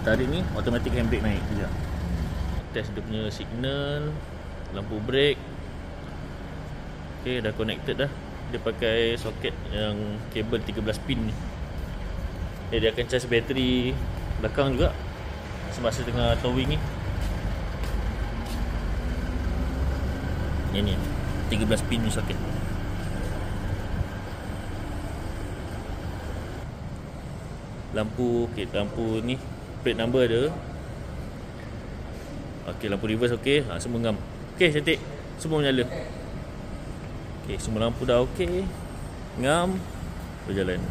tarik ni, automatic handbrake naik sekejap. Test dia punya signal, lampu brake. Okay, dah connected dah. Dia pakai soket yang kabel 13 pin ni. Dia akan charge bateri belakang juga semasa tengah towing ni. Ini 13 pin ni soket. Lampu, okay, lampu ni plate number ada. Okey, lampu reverse okey. Semua ngam. Okey, cantik. Semua menyala. Okey, semua lampu dah okey. Ngam, berjalan.